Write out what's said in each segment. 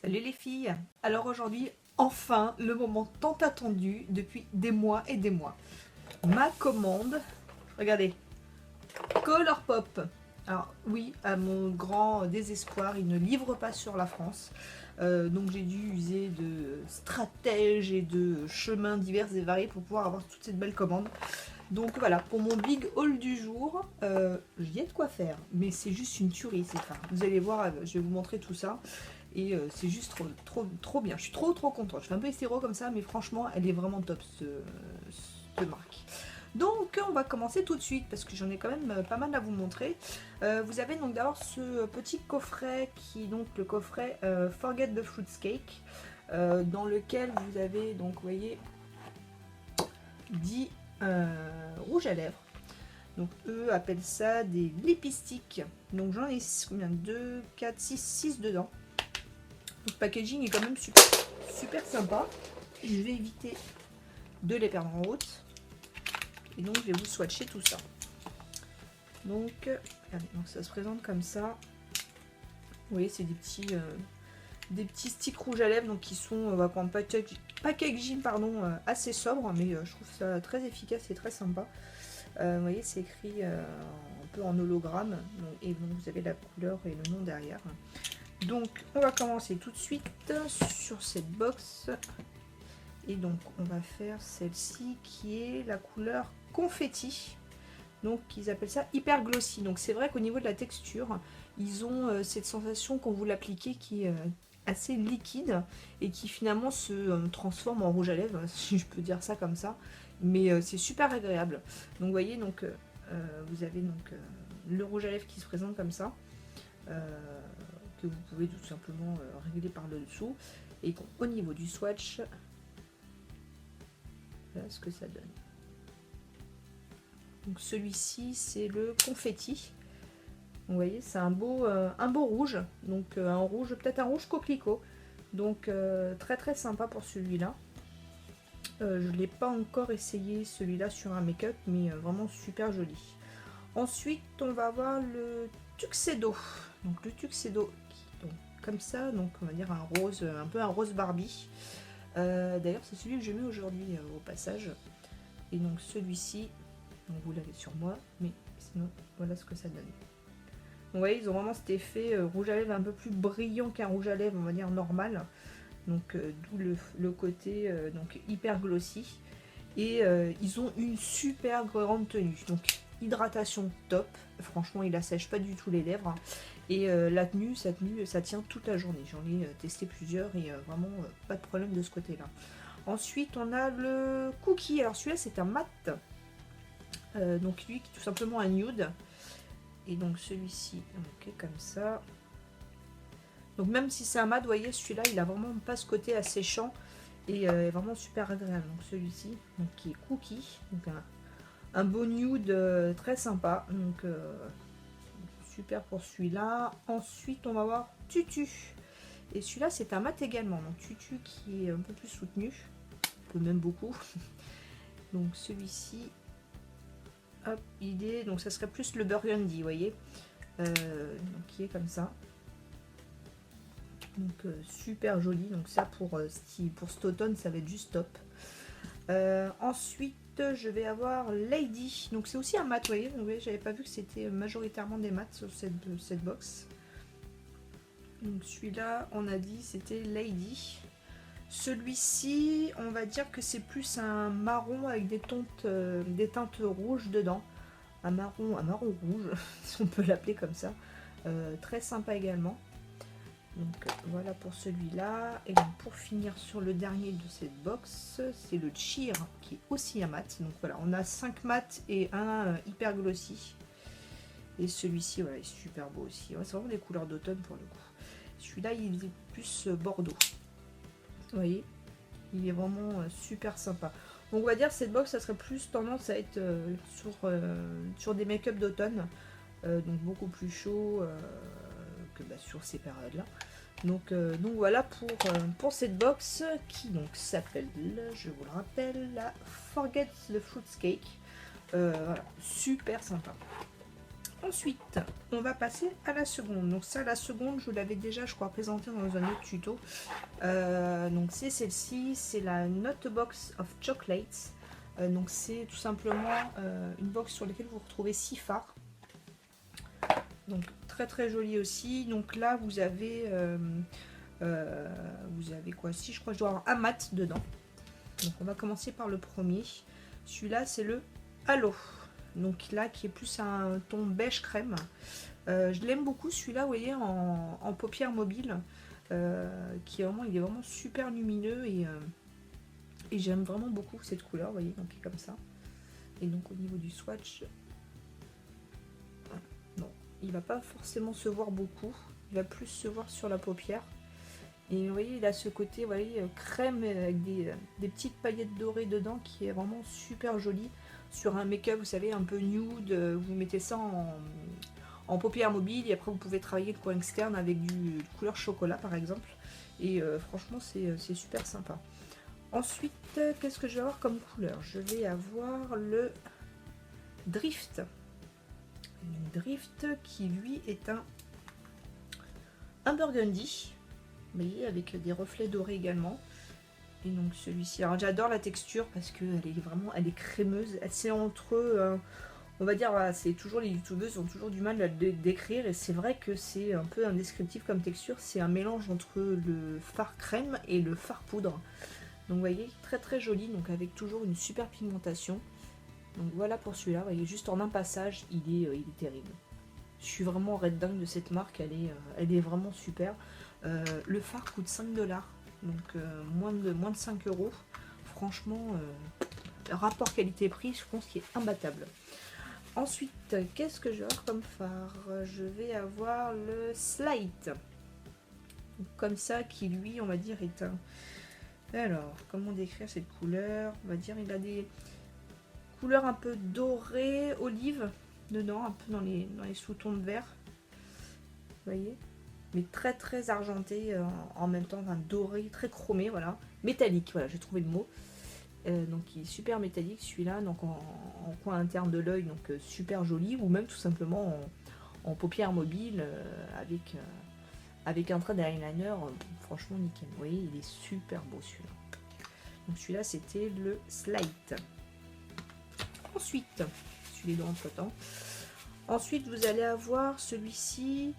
Salut les filles. Alors aujourd'hui, enfin, le moment tant attendu depuis des mois et des mois. Ma commande, regardez, Colourpop. Alors oui, à mon grand désespoir, ils ne livrent pas sur la France. Donc j'ai dû user de stratèges et de chemins divers et variés pour pouvoir avoir toute cette belle commande. Donc voilà, pour mon big haul du jour, j'y ai de quoi faire. Mais c'est juste une tuerie, c'est ça. Vous allez voir, je vais vous montrer tout ça. Et c'est juste trop bien. Je suis trop contente. Je fais un peu hétéro comme ça, mais franchement, elle est vraiment top, cette marque. Donc, on va commencer tout de suite, parce que j'en ai quand même pas mal à vous montrer. Vous avez donc d'abord ce petit coffret, qui est donc le coffret Forget the Fruitscake, dans lequel vous avez, donc, vous voyez, 10 rouges à lèvres. Donc eux appellent ça des lipistiques. Donc j'en ai combien, 2, 4, 6 dedans. Donc le packaging est quand même super sympa. Je vais éviter de les perdre en route. Et donc je vais vous swatcher tout ça. Donc, regardez, donc ça se présente comme ça. Vous voyez, c'est des petits sticks rouges à lèvres, donc qui sont pour un packaging assez sobre, mais je trouve ça très efficace et très sympa. Vous voyez, c'est écrit un peu en hologramme, et donc vous avez la couleur et le nom derrière. Donc on va commencer tout de suite sur cette box, et donc on va faire celle-ci qui est la couleur confetti. Donc ils appellent ça hyper glossy. Donc c'est vrai qu'au niveau de la texture, ils ont cette sensation quand vous l'appliquez qui est assez liquide et qui finalement se transforme en rouge à lèvres, si je peux dire ça comme ça. Mais c'est super agréable. Donc vous voyez, donc vous avez donc le rouge à lèvres qui se présente comme ça, que vous pouvez tout simplement régler par le dessous. Et au niveau du swatch, voilà ce que ça donne. Donc celui-ci c'est le confetti. Vous voyez, c'est un beau rouge, donc un rouge, peut-être un rouge coquelicot. Donc très sympa pour celui-là. Je ne l'ai pas encore essayé celui-là sur un make-up, mais vraiment super joli. Ensuite, on va avoir le Tuxedo. Donc le Tuxedo, donc, comme ça, donc on va dire un rose, un peu un rose Barbie. D'ailleurs, c'est celui que je mets aujourd'hui au passage. Et donc celui-ci, vous l'avez sur moi, mais sinon, voilà ce que ça donne. Donc, vous voyez, ils ont vraiment cet effet rouge à lèvres un peu plus brillant qu'un rouge à lèvres, on va dire normal. Donc d'où le côté donc hyper glossy. Et ils ont une super grande tenue. Donc hydratation top. Franchement, il assèche pas du tout les lèvres. Et la tenue, ça tient toute la journée. J'en ai testé plusieurs et vraiment pas de problème de ce côté-là. Ensuite, on a le Cookie. Alors celui-là, c'est un mat. Donc lui, tout simplement un nude. Et donc celui-ci, ok, comme ça. Donc même si c'est un mat, vous voyez, celui-là, il a vraiment pas ce côté asséchant et vraiment super agréable. Donc celui-ci, donc qui est Cookie, donc un beau nude très sympa. Donc super pour celui-là. Ensuite, on va voir Tutu. Et celui-là, c'est un mat également. Donc Tutu qui est un peu plus soutenu, un peu même beaucoup. Donc celui-ci, hop, idée. Donc ça serait plus le burgundy, vous voyez, donc qui est comme ça. Donc super joli, donc ça pour cet automne ça va être juste top. Ensuite je vais avoir Lady, donc c'est aussi un mat, vous voyez, j'avais pas vu que c'était majoritairement des mats sur cette box. Donc celui-là on a dit c'était Lady. Celui-ci on va dire que c'est plus un marron avec des teintes rouges dedans. Un marron rouge, si on peut l'appeler comme ça. Très sympa également. Donc voilà pour celui-là. Et donc pour finir sur le dernier de cette box, c'est le Cheer qui est aussi un mat. Donc voilà, on a 5 mats et un hyper glossy. Et celui-ci, voilà, est super beau aussi. Ouais, c'est vraiment des couleurs d'automne pour le coup. Celui-là, il est plus bordeaux. Vous voyez, il est vraiment super sympa. Donc on va dire cette box, ça serait plus tendance à être sur des make-up d'automne. Donc beaucoup plus chaud que sur ces périodes-là. Donc voilà pour cette box qui donc s'appelle, je vous le rappelle, la Forget the Fruitscake. Voilà, super sympa. Ensuite, on va passer à la seconde. Donc ça, la seconde, je vous l'avais déjà, je crois, présenté dans un autre tuto. Donc c'est celle-ci, c'est la Note Box of Chocolates. Donc c'est tout simplement une box sur laquelle vous retrouvez 6 fards. Donc très très joli aussi. Donc là, vous avez quoi? Si, je crois que je dois avoir un mat dedans. Donc on va commencer par le premier. Celui-là, c'est le Halo. Donc là, qui est plus un ton beige crème. Je l'aime beaucoup celui-là, vous voyez, en paupières mobiles. Qui est vraiment, il est vraiment super lumineux et j'aime vraiment beaucoup cette couleur, vous voyez, donc il est comme ça. Et donc au niveau du swatch, non, il va pas forcément se voir beaucoup. Il va plus se voir sur la paupière. Et vous voyez, il a ce côté, vous voyez, crème avec des petites paillettes dorées dedans qui est vraiment super joli. Sur un make-up, vous savez, un peu nude, vous mettez ça en paupières mobiles et après vous pouvez travailler le coin externe avec du couleur chocolat par exemple. Et franchement, c'est super sympa. Ensuite, qu'est-ce que je vais avoir comme couleur? Je vais avoir le Drift. Le Drift qui lui est un burgundy. Vous voyez, avec des reflets dorés également. Et donc celui-ci, alors j'adore la texture parce qu'elle est vraiment, elle est crémeuse. C'est entre, on va dire, voilà, c'est toujours, les youtubeuses ont toujours du mal à le décrire. Et c'est vrai que c'est un peu indescriptible comme texture. C'est un mélange entre le fard crème et le fard poudre. Donc vous voyez, très très joli, donc avec toujours une super pigmentation. Donc voilà pour celui-là, vous voyez, juste en un passage, il est terrible. Je suis vraiment red dingue de cette marque, elle est vraiment super. Le fard coûte 5 $, donc moins de 5 €. Franchement, rapport qualité-prix, je pense qu'il est imbattable. Ensuite, qu'est-ce que je vais avoir comme fard? Je vais avoir le Slite. Comme ça, qui lui, on va dire, est un... Alors, comment décrire cette couleur? On va dire, il a des couleurs un peu dorées, olive, dedans, un peu dans les sous-tons de vert. Vous voyez? Mais très très argenté en même temps, enfin, doré, très chromé, voilà. Métallique, voilà, j'ai trouvé le mot. Donc il est super métallique celui-là, donc en coin interne de l'œil, donc super joli, ou même tout simplement en paupières mobiles avec un trait d'eyeliner, franchement nickel. Vous voyez, il est super beau celui-là. Donc celui-là, c'était le Slite. Ensuite, celui-là entre temps. Ensuite, vous allez avoir celui-ci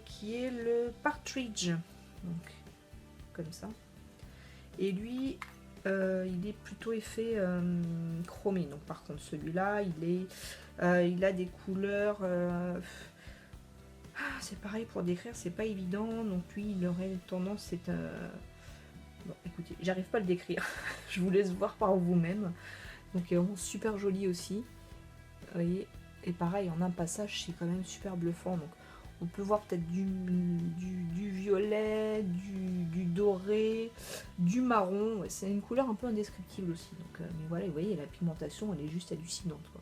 qui est le Partridge. Donc, comme ça. Et lui, il est plutôt effet chromé. Donc, par contre, celui-là, il a des couleurs... c'est pareil pour décrire, c'est pas évident. Donc, lui, il aurait tendance, c'est... Bon, écoutez, j'arrive pas à le décrire. Je vous laisse voir par vous-même. Donc, il est vraiment super joli aussi. Vous voyez. Et pareil, en un passage, c'est quand même super bluffant. Donc, on peut voir peut-être du violet, du doré, du marron. Ouais, c'est une couleur un peu indescriptible aussi. Donc, mais voilà, vous voyez, la pigmentation, elle est juste hallucinante, quoi.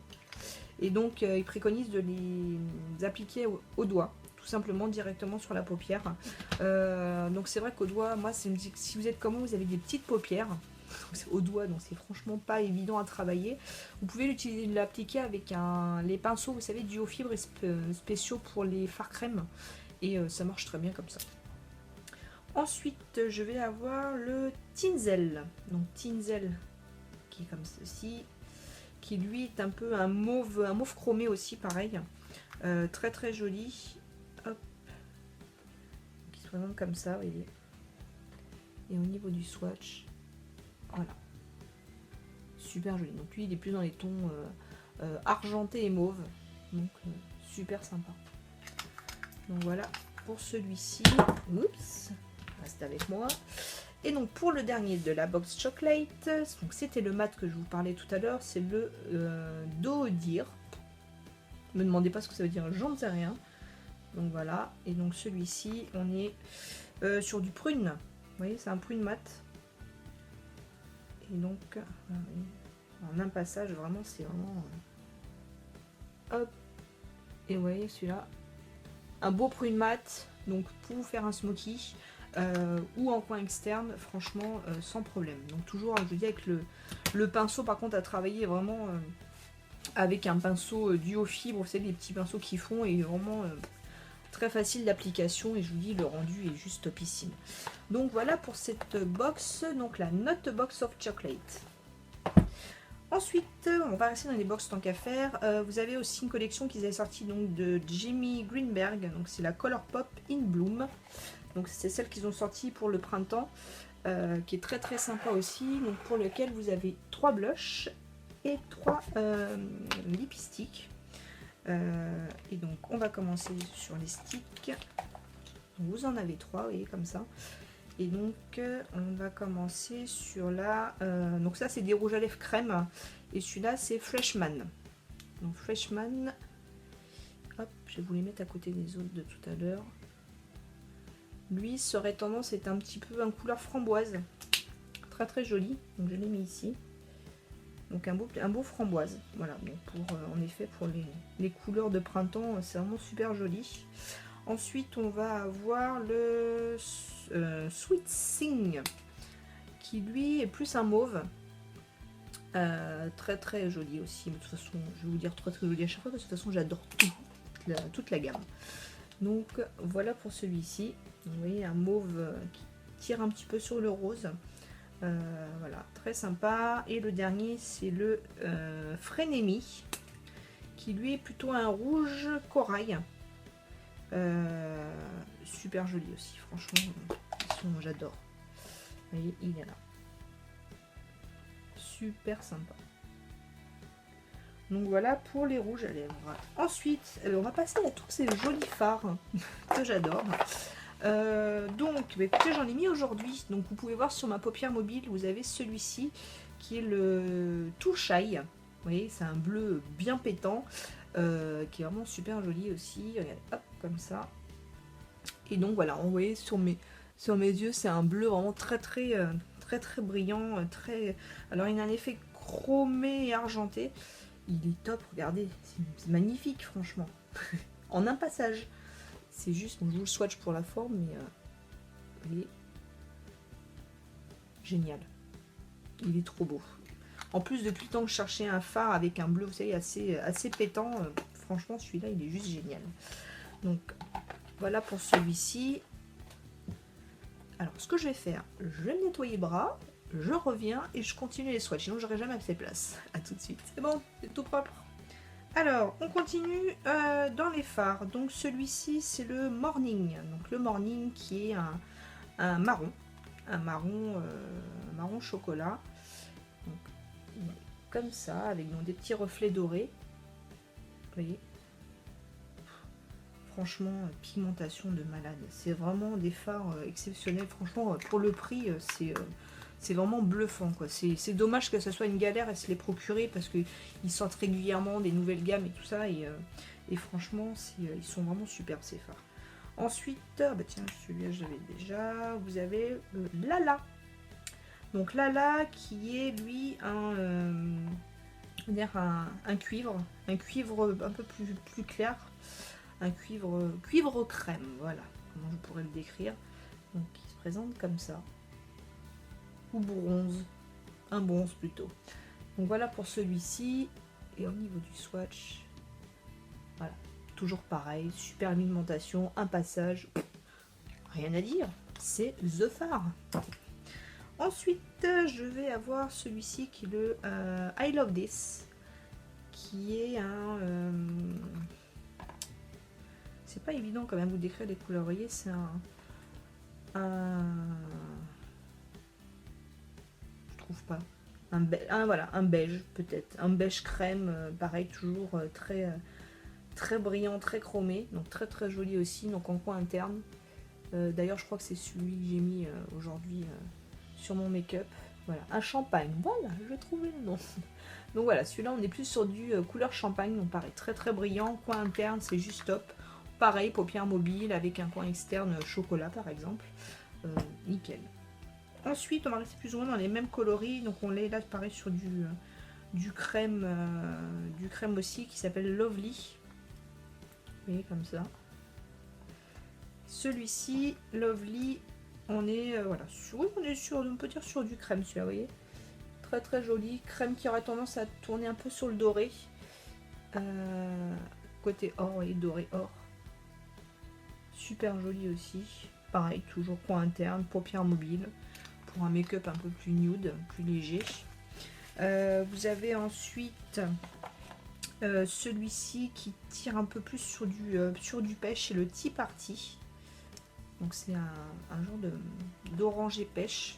Et donc, il préconise de les appliquer au doigt, tout simplement directement sur la paupière. Donc, c'est vrai qu'au doigt, moi, si vous êtes comme moi, vous avez des petites paupières. Au doigt, donc c'est franchement pas évident à travailler. Vous pouvez l'appliquer avec les pinceaux, vous savez, duo fibres spéciaux pour les fards crème, et ça marche très bien comme ça. Ensuite, je vais avoir le Tinzel, donc Tinzel qui est comme ceci, qui lui est un peu un mauve chromé aussi, pareil, très très joli. Hop, qui se présente comme ça, vous voyez. Et au niveau du swatch, voilà, super joli. Donc lui, il est plus dans les tons argentés et mauve. Donc super sympa. Donc voilà pour celui-ci. Oups, reste avec moi. Et donc pour le dernier de la box chocolate, donc c'était le mat que je vous parlais tout à l'heure, c'est le Dodir. Ne me demandez pas ce que ça veut dire, j'en sais rien. Donc voilà. Et donc celui-ci, on est sur du prune. Vous voyez, c'est un prune mat. Et donc, en un passage, vraiment, c'est vraiment... hop. Et vous voyez, celui-là, un beau prune mat, donc pour vous faire un smoky, ou en coin externe, franchement, sans problème. Donc toujours, je vous dis, avec le pinceau, par contre, à travailler vraiment avec un pinceau duo fibre, vous savez, les petits pinceaux qui font, et vraiment très facile d'application, et je vous dis, le rendu est juste topissime. Donc voilà pour cette box, donc la Not Box of Chocolate. Ensuite, on va rester dans les box tant qu'à faire. Vous avez aussi une collection qu'ils avaient sortie donc de Jamie Greenberg, donc c'est la Color Pop in Bloom. Donc c'est celle qu'ils ont sortie pour le printemps, qui est très très sympa aussi, donc pour lequel vous avez 3 blushs et 3 lipsticks. Et donc on va commencer sur les sticks. Donc, vous en avez 3, vous voyez, comme ça. Et donc on va commencer sur la... donc ça c'est des rouges à lèvres crème. Et celui-là c'est Freshman. Donc Freshman. Hop, je vais vous les mettre à côté des autres de tout à l'heure. Lui serait tendance à être un petit peu en couleur framboise. Très très joli. Donc je l'ai mis ici. Donc un beau framboise. Voilà, donc pour, en effet pour les couleurs de printemps, c'est vraiment super joli. Ensuite on va avoir le Sweet Sing, qui lui est plus un mauve. Très très joli aussi. De toute façon, je vais vous dire très très joli à chaque fois, parce que de toute façon j'adore toute la gamme. Donc voilà pour celui-ci. Vous voyez, un mauve qui tire un petit peu sur le rose. Voilà, très sympa. Et le dernier, c'est le Frénémie, qui lui est plutôt un rouge corail. Super joli aussi, franchement, j'adore. Vous voyez, il est là. Super sympa. Donc voilà pour les rouges à lèvres. Ensuite, on va passer à tous ces jolis fards que j'adore. Donc, bah, écoutez, j'en ai mis aujourd'hui. Donc, vous pouvez voir sur ma paupière mobile, vous avez celui-ci qui est le Too Shy. Vous voyez, c'est un bleu bien pétant, qui est vraiment super joli aussi. Regardez, hop, comme ça. Et donc voilà, vous voyez sur mes yeux, c'est un bleu vraiment très brillant, très. Alors, il a un effet chromé et argenté. Il est top, regardez, c'est magnifique, franchement. En un passage. C'est juste, bon, je vous le swatch pour la forme, mais il est génial. Il est trop beau. En plus, depuis le temps que je cherchais un fard avec un bleu, vous savez, assez pétant, franchement, celui-là, il est juste génial. Donc, voilà pour celui-ci. Alors, ce que je vais faire, je vais me nettoyer le bras, je reviens et je continue les swatchs, sinon j'aurai jamais assez place. A tout de suite. C'est bon, c'est tout propre. Alors, on continue dans les fards. Donc, celui-ci, c'est le Morning. Donc, le Morning qui est un marron. Un marron chocolat. Donc, comme ça, avec donc, des petits reflets dorés. Vous voyez? Franchement, pigmentation de malade. C'est vraiment des fards exceptionnels. Franchement, pour le prix, c'est vraiment bluffant, quoi. C'est dommage que ça soit une galère à se les procurer, parce qu'ils sortent régulièrement des nouvelles gammes et tout ça. Et franchement, ils sont vraiment superbes, ces fards. Ensuite, bah tiens, celui-là, j'avais déjà. Vous avez Lala. Donc Lala qui est, lui, un cuivre. Un cuivre un peu plus clair. Un cuivre crème, voilà. Comment je pourrais le décrire. Donc, il se présente comme ça. Ou bronze, un bronze plutôt. Donc voilà pour celui-ci. Et au niveau du swatch, voilà, toujours pareil, super pigmentation, un passage, rien à dire, c'est The Fard. Ensuite, je vais avoir celui-ci qui est le I Love This, qui est un... c'est pas évident quand même vous décrire les couleurs, vous voyez, c'est pas voilà, un beige peut-être, un beige crème, pareil, toujours très brillant, très chromé, donc très joli aussi, donc en coin interne. D'ailleurs, je crois que c'est celui que j'ai mis aujourd'hui sur mon make-up. Voilà, un champagne, voilà, je trouvais le nom. Donc voilà, celui-là on est plus sur du couleur champagne, donc pareil, très brillant, coin interne, c'est juste top. Pareil, paupières mobiles avec un coin externe chocolat par exemple, nickel. Ensuite, on va rester plus ou moins dans les mêmes coloris. Donc, on est là, pareil, sur du crème aussi, qui s'appelle Lovely. Vous voyez, comme ça. Celui-ci, Lovely, on est, voilà, on peut dire sur du crème, celui-là, vous voyez. Très joli. Crème qui aurait tendance à tourner un peu sur le doré. Côté or et doré or. Super joli aussi. Pareil, toujours coin interne, paupières mobiles. Pour un make-up un peu plus nude, plus léger. Vous avez ensuite celui-ci qui tire un peu plus sur du pêche, c'est le Tea Party. Donc c'est un genre d'oranger pêche.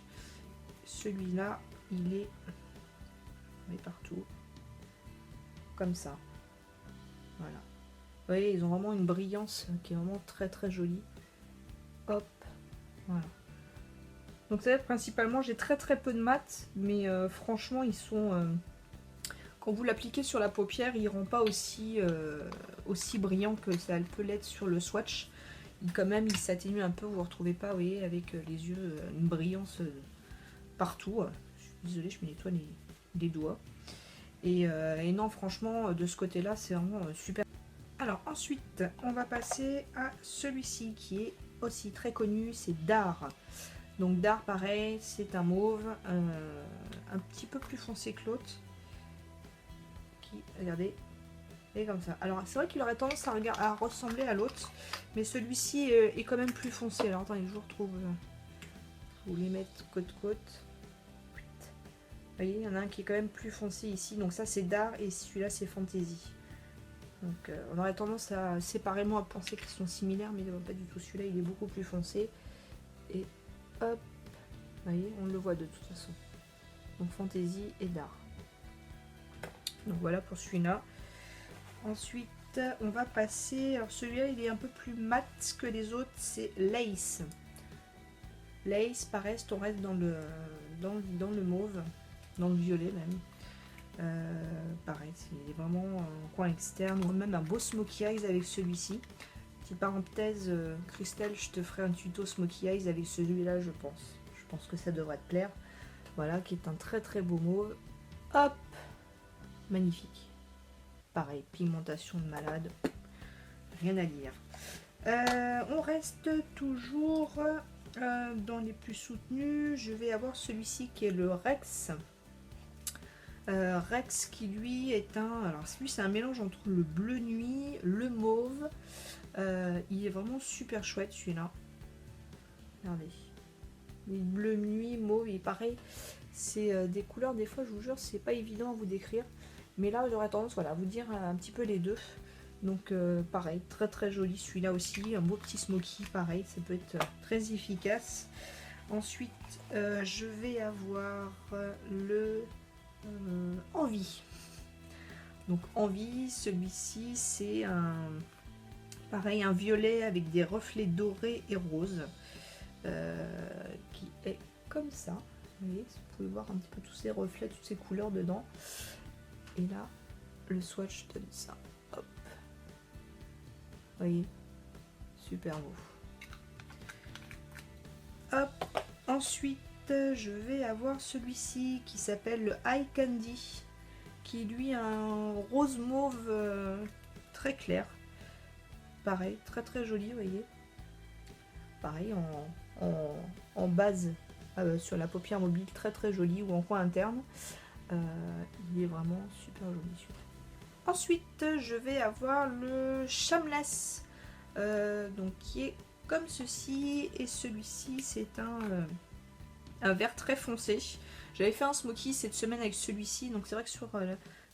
Celui-là, il est partout. Comme ça. Voilà. Vous voyez, ils ont vraiment une brillance qui est vraiment très très jolie. Hop. Voilà. Donc ça va être principalement, j'ai très très peu de mat, mais franchement, ils sont... quand vous l'appliquez sur la paupière, il ne rend pas aussi brillant que ça peut l'être sur le swatch. Quand même, il s'atténue un peu, vous ne retrouvez pas, vous voyez, avec les yeux, une brillance partout. Je suis désolée, je me nettoie les doigts. Et non, franchement, de ce côté-là, c'est vraiment super. Alors ensuite, on va passer à celui-ci qui est aussi très connu, c'est Dar. Donc Dar, pareil, c'est un mauve un petit peu plus foncé que l'autre. Qui, regardez, est comme ça. Alors c'est vrai qu'il aurait tendance à ressembler à l'autre, mais celui-ci est quand même plus foncé. Alors attendez, je vous retrouve. Je vais vous les mettre côte-côte. Vous voyez, il y en a un qui est quand même plus foncé ici. Donc ça c'est Dar et celui-là c'est Fantasy. Donc on aurait tendance à séparément à penser qu'ils sont similaires, mais pas du tout. Celui-là il est beaucoup plus foncé. Et hop, vous voyez, on le voit de toute façon. Donc Fantasy et Dar. Donc voilà pour celui-là. Ensuite, on va passer... Alors celui-là, il est un peu plus mat que les autres, c'est Lace. Lace, pareil, on reste dans le mauve, dans le violet même. Pareil, c'est vraiment un coin externe, ou même un beau smokey eyes avec celui-ci. Petite parenthèse, Christelle, je te ferai un tuto smokey eyes avec celui-là, je pense. Je pense que ça devrait te plaire. Voilà, qui est un très très beau mauve. Hop, magnifique. Pareil, pigmentation de malade, rien à dire. On reste toujours dans les plus soutenus. Je vais avoir celui-ci qui est le Rex. Rex qui lui est alors lui c'est un mélange entre le bleu nuit, le mauve. Il est vraiment super chouette celui-là. Regardez. Les bleu nuit, mauve, et pareil. C'est des couleurs, des fois je vous jure, c'est pas évident à vous décrire. Mais là, j'aurais tendance à vous dire un petit peu les deux. Donc pareil, très très joli celui-là aussi. Un beau petit smoky, pareil, ça peut être très efficace. Ensuite, je vais avoir le Envie. Donc Envie, celui-ci, c'est pareil, un violet avec des reflets dorés et roses. Qui est comme ça. Vous voyez, vous pouvez voir un petit peu tous ces reflets, toutes ces couleurs dedans. Et là, le swatch donne ça. Hop. Vous voyez, super beau. Hop. Ensuite, je vais avoir celui-ci qui s'appelle le Eye Candy, qui lui a un rose mauve très clair. Pareil, très très joli, vous voyez. Pareil, en base sur la paupière mobile, très très joli, ou en coin interne. Il est vraiment super joli celui-là. Ensuite, je vais avoir le Shameless, donc qui est comme ceci, et celui-ci c'est un vert très foncé. J'avais fait un smoky cette semaine avec celui-ci, donc c'est vrai que sur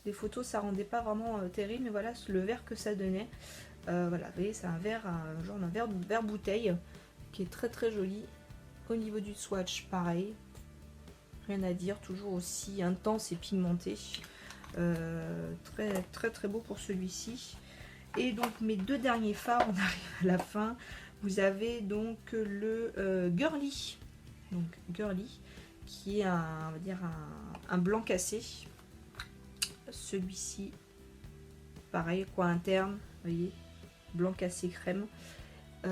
les photos ça rendait pas vraiment terrible, mais voilà le vert que ça donnait. Voilà, vous voyez, c'est un genre d'un vert bouteille qui est très très joli. Au niveau du swatch, pareil, rien à dire, toujours aussi intense et pigmenté. Très très très beau pour celui-ci. Et donc mes deux derniers fards, on arrive à la fin. Vous avez donc le Girly, donc Girly, qui est on va dire un blanc cassé. Celui-ci, pareil, coin interne, vous voyez, blanc cassé crème. Je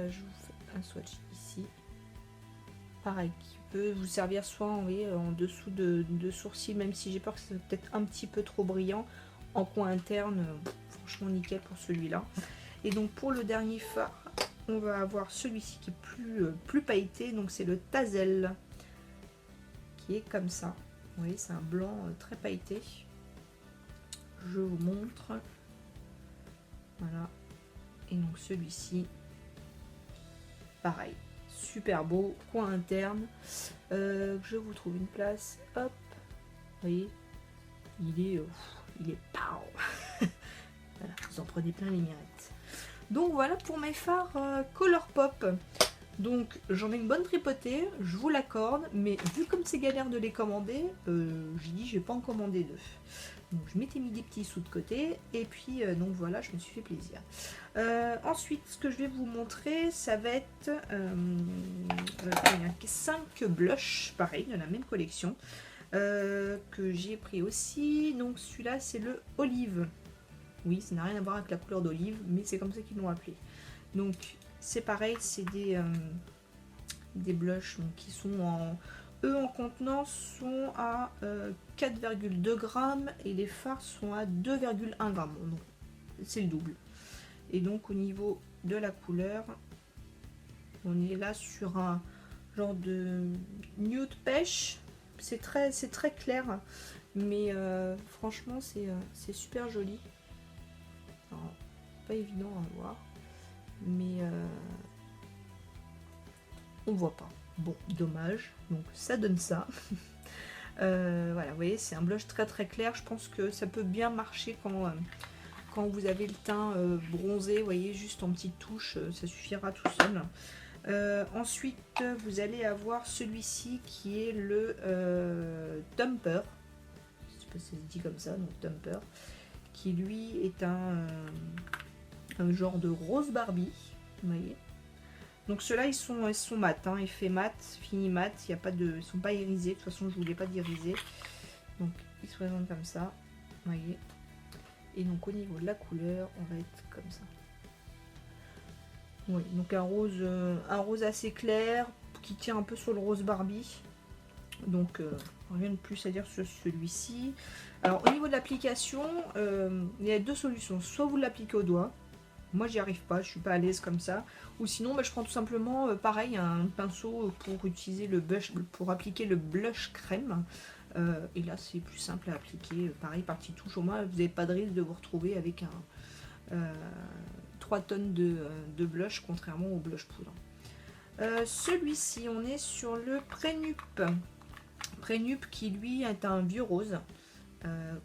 vous fais un swatch ici, pareil, qui peut vous servir soit en dessous de sourcils, même si j'ai peur que c'est peut-être un petit peu trop brillant. En coin interne, franchement nickel pour celui-là. Et donc pour le dernier fard, on va avoir celui-ci qui est plus pailleté, donc c'est le Tazel, qui est comme ça. Vous voyez, c'est un blanc très pailleté. Je vous montre. Voilà. Et donc celui-ci, pareil, super beau, coin interne. Je vous trouve une place, hop, vous voyez, il est pow. Voilà, vous en prenez plein les mirettes. Donc voilà pour mes fards Colourpop. Donc j'en ai une bonne tripotée, je vous l'accorde, mais vu comme c'est galère de les commander, j'ai dit je vais pas en commander deux. Donc je m'étais mis des petits sous de côté, et puis donc voilà, je me suis fait plaisir. Ensuite, ce que je vais vous montrer, ça va être 5 blushs, pareil, de la même collection, que j'ai pris aussi. Donc celui-là, c'est le Olive. Oui, ça n'a rien à voir avec la couleur d'olive, mais c'est comme ça qu'ils l'ont appelé. Donc c'est pareil, c'est des blushs donc, qui sont en contenance sont à 4,2 grammes et les fards sont à 2,1 grammes. Donc c'est le double. Et donc au niveau de la couleur, on est là sur un genre de nude pêche. C'est très clair, mais franchement c'est super joli. Alors, pas évident à voir, mais on voit pas. Bon, dommage. Donc ça donne ça. Voilà, vous voyez, c'est un blush très clair. Je pense que ça peut bien marcher quand vous avez le teint bronzé. Vous voyez, juste en petite touche, ça suffira tout seul. Ensuite, vous allez avoir celui-ci qui est le Thumper. Je sais pas si ça se dit comme ça, donc Thumper. Qui lui est un genre de rose Barbie. Vous voyez. Donc ceux-là ils sont mat, hein, effet mat, fini mat, il y a pas de, ils sont pas irisés, de toute façon je voulais pas d'iriser. Donc ils se présentent comme ça, vous voyez. Et donc au niveau de la couleur, on va être comme ça. Oui, donc un rose assez clair, qui tient un peu sur le rose Barbie. Donc rien de plus à dire sur celui-ci. Alors au niveau de l'application, il y a deux solutions. Soit vous l'appliquez au doigt. Moi j'y arrive pas, je suis pas à l'aise comme ça. Ou sinon je prends tout simplement pareil un pinceau pour utiliser le blush, pour appliquer le blush crème. Et là c'est plus simple à appliquer, pareil par petite touche. Au moins vous n'avez pas de risque de vous retrouver avec 3 tonnes de blush, contrairement au blush poudre. Celui-ci, on est sur le Prénup. Prénup qui lui est un vieux rose.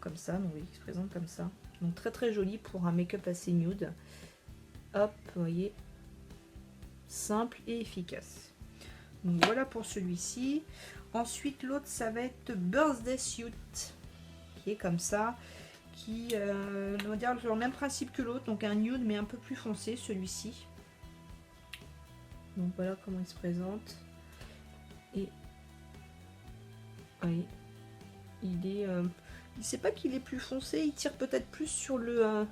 Comme ça, donc il se présente comme ça. Donc très joli pour un make-up assez nude. Hop, vous voyez, simple et efficace. Donc voilà pour celui-ci. Ensuite, l'autre, ça va être Birthday Suit, qui est comme ça, qui, on va dire, le même principe que l'autre, donc un nude mais un peu plus foncé, celui-ci. Donc voilà comment il se présente. Et oui, il est, il sait pas qu'il est plus foncé, il tire peut-être plus sur le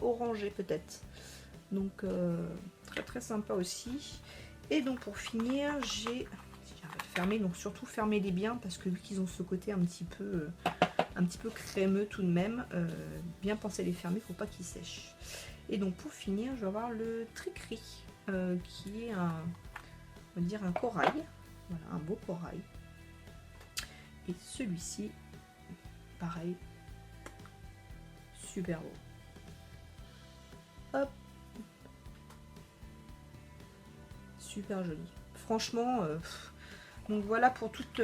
orangé peut-être. Donc très sympa aussi. Et donc pour finir, j'ai fermé, donc surtout fermez-les bien parce que vu qu'ils ont ce côté un petit peu crémeux tout de même, bien penser à les fermer, faut pas qu'ils sèchent. Et donc pour finir, je vais avoir le Trickery qui est on va dire un corail, voilà, un beau corail. Et celui-ci, pareil, super beau. Hop, super joli. Franchement, donc voilà pour toute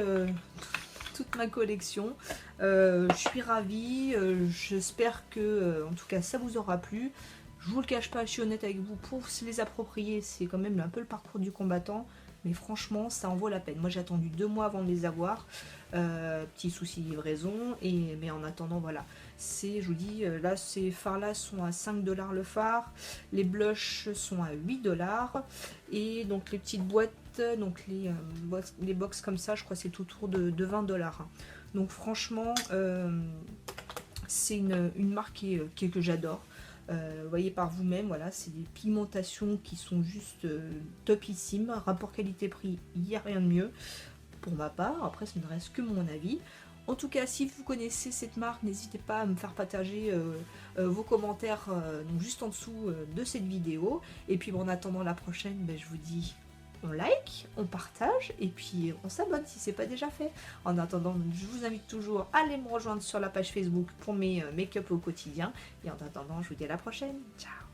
ma collection. Je suis ravie. J'espère que, en tout cas, ça vous aura plu. Je vous le cache pas, je suis honnête avec vous. Pour se les approprier, c'est quand même un peu le parcours du combattant. Mais franchement, ça en vaut la peine. Moi, j'ai attendu 2 mois avant de les avoir. Petit souci de livraison. Mais en attendant, voilà. Je vous dis, là, ces fards-là sont à 5 $ le phare. Les blushs sont à 8 $. Et donc, les petites boîtes, donc les box comme ça, je crois que c'est autour de 20 $. Donc, franchement, c'est une marque que j'adore. Vous voyez par vous-même, voilà, c'est des pigmentations qui sont juste topissimes. Rapport qualité-prix, il n'y a rien de mieux pour ma part. Après, ça ne reste que mon avis. En tout cas, si vous connaissez cette marque, n'hésitez pas à me faire partager vos commentaires donc juste en dessous de cette vidéo. Et puis, en attendant la prochaine, je vous dis on like, on partage et puis on s'abonne si c'est pas déjà fait. En attendant, je vous invite toujours à aller me rejoindre sur la page Facebook pour mes make-up au quotidien. Et en attendant, je vous dis à la prochaine. Ciao!